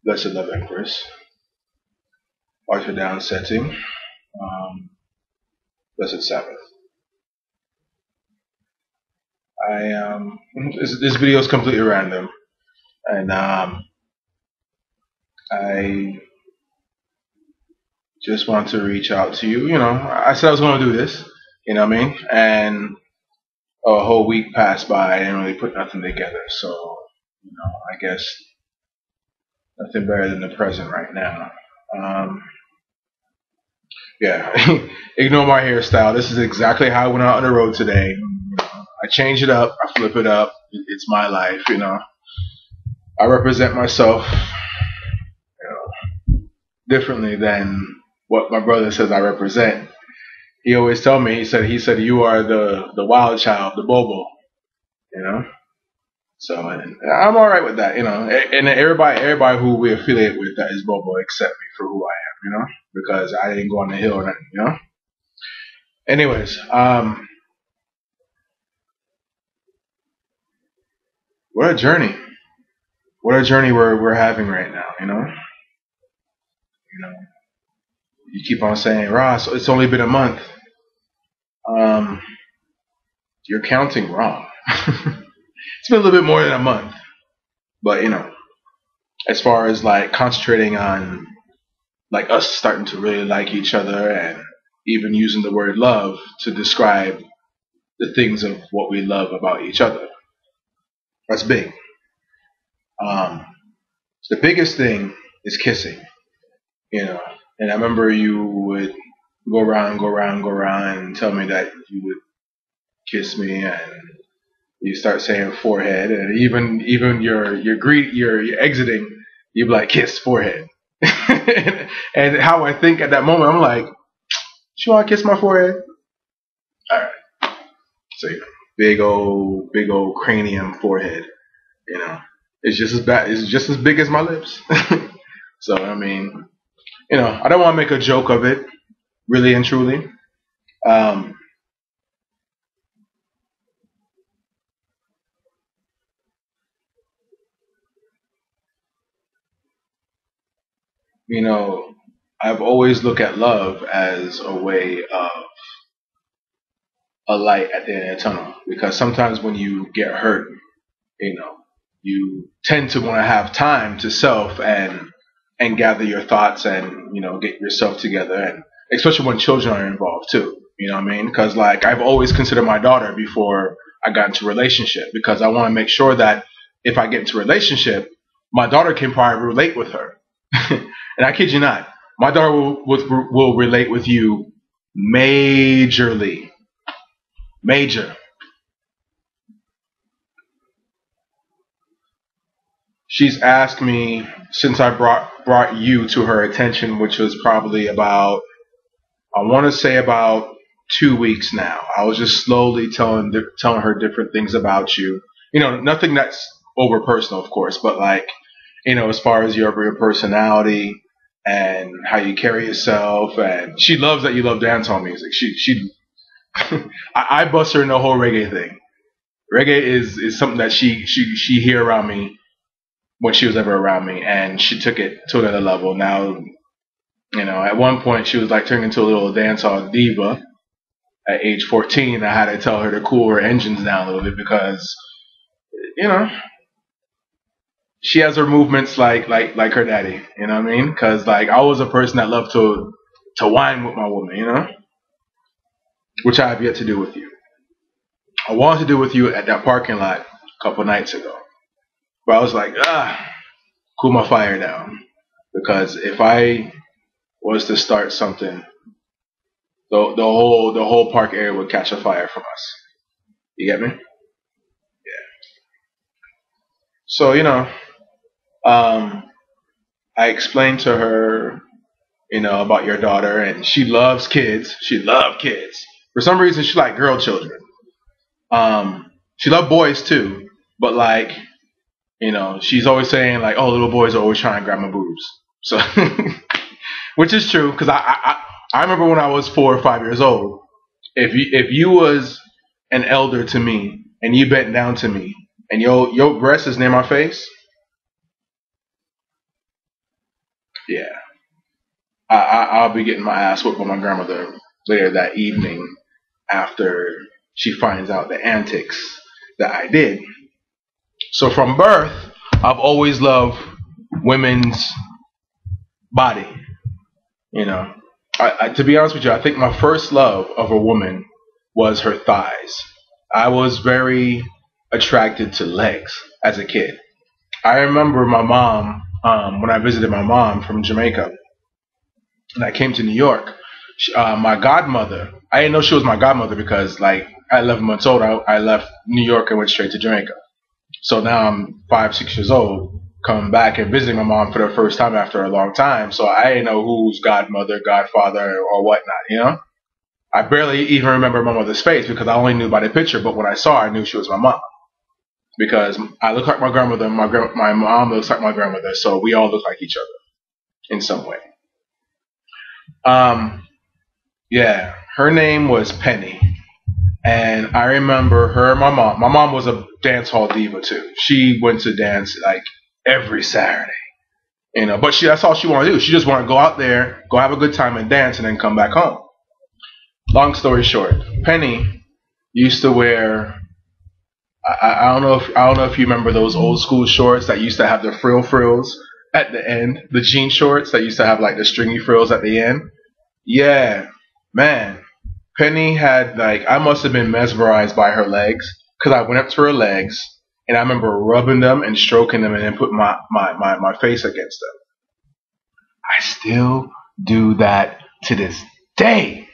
Blessed love Empress. Arthur down setting. Um, Blessed Sabbath. This video is completely random, and I just want to reach out to you. I said I was going to do this. You know what I mean? And a whole week passed by. I didn't really put nothing together. So I guess nothing better than the present right now. Yeah, ignore my hairstyle. This is exactly how I went out on the road today. I change it up, I flip it up. It's my life. I represent myself, differently than what my brother says I represent. He always tell me. He said you are the wild child, the bobo. You know. So and I'm all right with that. And everybody who we affiliate with that is bobo accept me for who I am. Because I didn't go on the hill or nothing. Anyways, what a journey. What a journey we're having right now. You keep on saying, Ross, it's only been a month. Um, you're counting wrong. It's been a little bit more than a month, but as far as like concentrating on like us starting to really like each other and even using the word love to describe the things of what we love about each other, that's big. Um, the biggest thing is kissing, and I remember you would go around, go around, go around, and tell me that you would kiss me, and you start saying forehead, and even your exiting, you'd be like kiss forehead, and how I think at that moment, I'm like, you want to kiss my forehead? All right, so big old cranium forehead, it's just as bad, it's just as big as my lips. So I mean, I don't want to make a joke of it, really and truly. Um, you know, I've always looked at love as a way of a light at the end of the tunnel, because sometimes when you get hurt, you know, you tend to want to have time to self and gather your thoughts and get yourself together, and especially when children are involved too. You know what I mean? Because like I've always considered my daughter before I got into a relationship, because I want to make sure that if I get into a relationship, my daughter can probably relate with her. And I kid you not, my daughter will relate with you majorly, major. She's asked me since I brought you to her attention, which was probably about, I want to say about 2 weeks now. I was just slowly telling her different things about you. Nothing that's over personal, of course, but like, as far as your personality and how you carry yourself, and she loves that you love dancehall music. She I bust her in the whole reggae thing. Reggae is something that she hear around me when she was ever around me, and she took it to another level. Now, at one point she was like turning into a little dancehall diva. At age 14, I had to tell her to cool her engines down a little bit, because you know she has her movements like her daddy. You know what I mean? Because like I was a person that loved to whine with my woman. Which I have yet to do with you. I wanted to do with you at that parking lot a couple nights ago, but I was like, cool my fire down, because if I was to start something, the whole park area would catch a fire from us. You get me? Yeah. So I explained to her, about your daughter, and she loves kids. She loved kids. For some reason, she liked girl children. She loved boys too, but like, she's always saying like, "Oh, little boys are always trying to grab my boobs." So, which is true, because I remember when I was 4 or 5 years old. If you was an elder to me and you bent down to me and your breast is near my face, Yeah, I'll be getting my ass whooped by my grandmother later that evening after she finds out the antics that I did. So from birth, I've always loved women's body. You know, to be honest with you, I think my first love of a woman was her thighs. I was very attracted to legs as a kid. I remember my mom, when I visited my mom from Jamaica, and I came to New York. My godmother, I didn't know she was my godmother because, like, at 11 months old, I left New York and went straight to Jamaica. So now I'm 5, 6 years old, coming back and visiting my mom for the first time after a long time. So I didn't know who's godmother, godfather, or whatnot. You know, I barely even remember my mother's face because I only knew by the picture. But when I saw her, I knew she was my mom because I look like my grandmother. My mom looks like my grandmother, so we all look like each other in some way. Um, yeah, her name was Penny. And I remember her and my mom. My mom was a dance hall diva too. She went to dance like every Saturday. But that's all she wanted to do. She just wanted to go out there, go have a good time and dance, and then come back home. Long story short, Penny used to wear. I don't know if you remember those old school shorts that used to have the frills at the end, the jean shorts that used to have like the stringy frills at the end. Yeah, man. Penny had, like, I must have been mesmerized by her legs because I went up to her legs and I remember rubbing them and stroking them and then putting my face against them. I still do that to this day.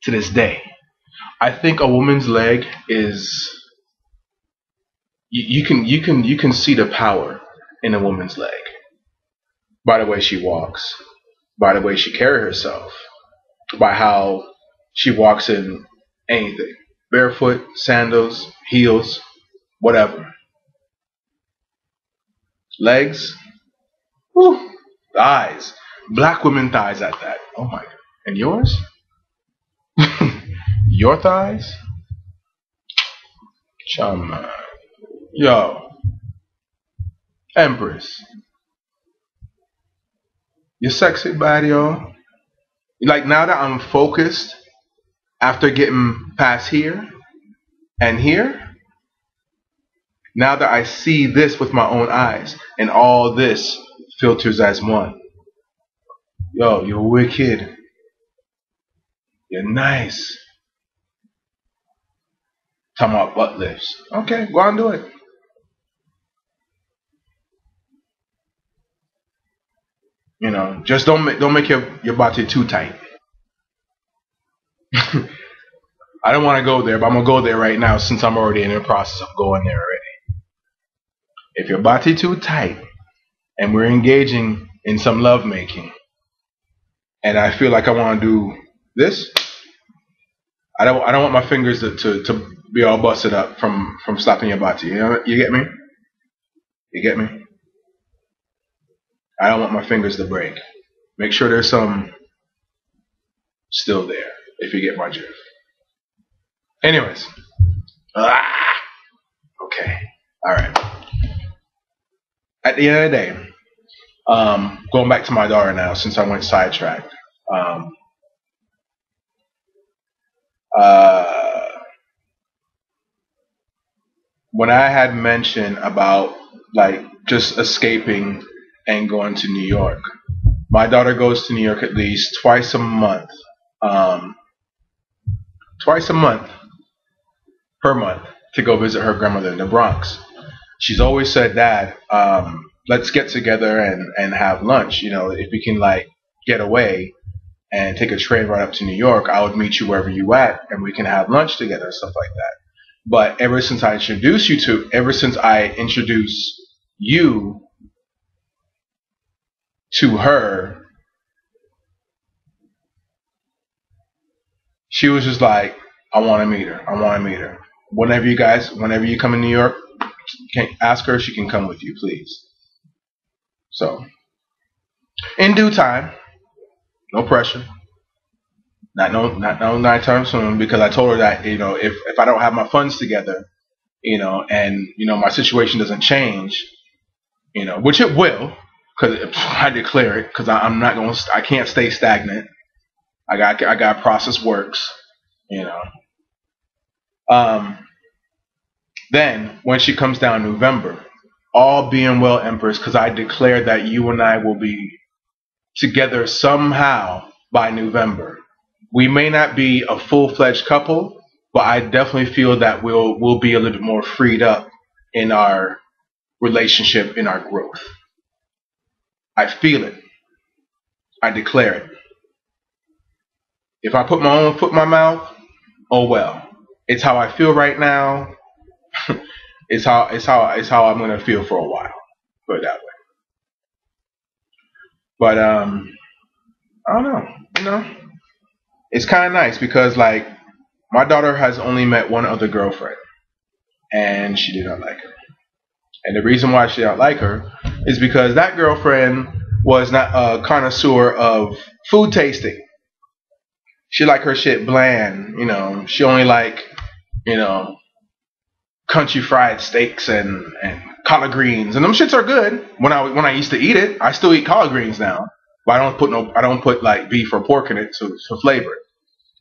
To this day. I think a woman's leg is you can see the power in a woman's leg by the way she walks, by the way she carries herself, by how she walks in anything. Barefoot, sandals, heels, whatever. Legs, whew, thighs. Black women thighs at that. Oh my god. And yours? Your thighs? Chum. Yo. Empress. You sexy body, yo. Like now that I'm focused after getting past here and here, now that I see this with my own eyes and all this filters as one. Yo, you're wicked. You're nice. Talking about butt lifts. Okay, go on do it. Just don't make your body too tight. I don't want to go there, but I'm gonna go there right now since I'm already in the process of going there already. If your body too tight and we're engaging in some love making, and I feel like I want to do this, I don't want my fingers to be all busted up from slapping your body. You get me? You get me? I don't want my fingers to break. Make sure there's some still there, if you get my drift. Anyways. Okay. Alright. At the end of the day, going back to my daughter now, since I went sidetracked. When I had mentioned about like just escaping and going to New York, my daughter goes to New York at least twice a month. Twice a month per month to go visit her grandmother in the Bronx. She's always said, Dad, let's get together and have lunch. If we can like get away and take a train right up to New York, I would meet you wherever you at and we can have lunch together and stuff like that. But ever since I introduced you to her, she was just like, I want to meet her. I want to meet her. Whenever you come in New York, ask her if she can come with you, please. So, in due time, no pressure. Not no nighttime soon, because I told her that if I don't have my funds together, and my situation doesn't change, which it will. because I declare it, because I'm not going. I can't stay stagnant. I got process works, you know. Um, then when she comes down November, all being well, Empress, because I declare that you and I will be together somehow by November. We may not be a full-fledged couple, but I definitely feel that we'll be a little bit more freed up in our relationship, in our growth. I feel it. I declare it. If I put my own foot in my mouth, oh well. It's how I feel right now. It's how I'm gonna feel for a while. Put it that way. But I don't know. You know, it's kind of nice because like my daughter has only met one other girlfriend, and she did not like her. And the reason why she did not like her is because that girlfriend was not a connoisseur of food tasting. She like her shit bland, you know. She only like, you know, country fried steaks and collard greens, and them shits are good. When I used to eat it, I still eat collard greens now, but I don't put like beef or pork in it to flavor it.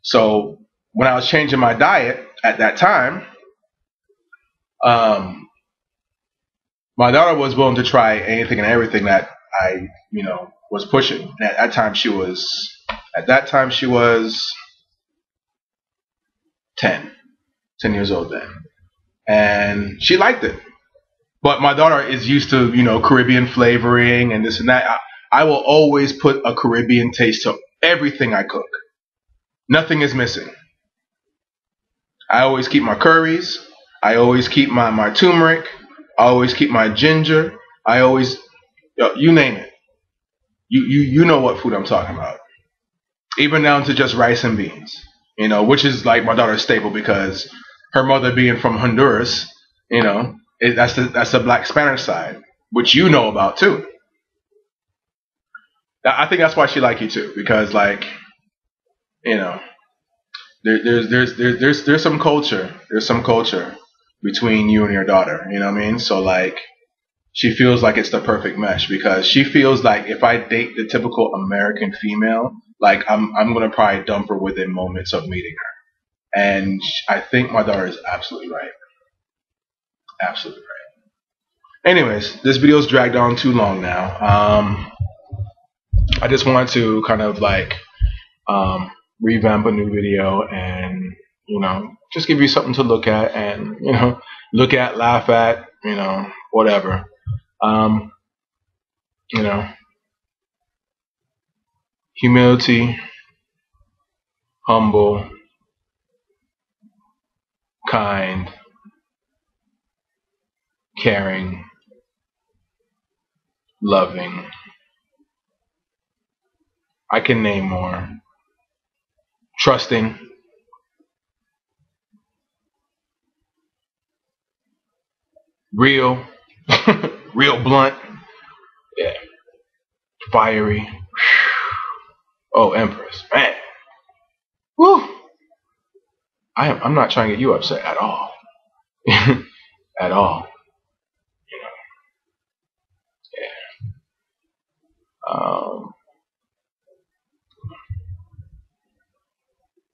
So when I was changing my diet at that time, um, my daughter was willing to try anything and everything that I, you know, was pushing. And at that time she was 10, 10 years old then, and she liked it. But my daughter is used to, you know, Caribbean flavoring and this and that. I will always put a Caribbean taste to everything I cook. Nothing is missing. I always keep my curries. I always keep my turmeric. I always keep my ginger. I always, you name it. You know what food I'm talking about. Even down to just rice and beans. You know, which is like my daughter's staple because her mother being from Honduras, you know, that's the black Spanish side, which you know about too. I think that's why she like you too, because like, you know, there's some culture. There's some culture between you and your daughter. You know what I mean? So like, she feels like it's the perfect mesh because she feels like if I date the typical American female, like I'm gonna probably dump her within moments of meeting her. And I think my daughter is absolutely right. Absolutely right. Anyways, this video's dragged on too long now. I just wanted to kind of like revamp a new video and, you know, just give you something to look at and, you know, look at, laugh at, you know, whatever. You know, humility, humble, kind, caring, loving. I can name more. Trusting, real, real blunt, yeah, fiery. Oh, Empress, man. Woo. I'm not trying to get you upset at all. At all. You know. Yeah.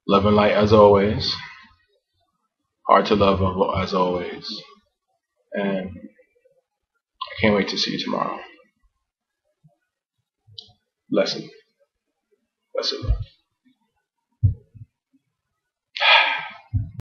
Love and light as always. Hard to love as always. And I can't wait to see you tomorrow. Blessing. Blessing.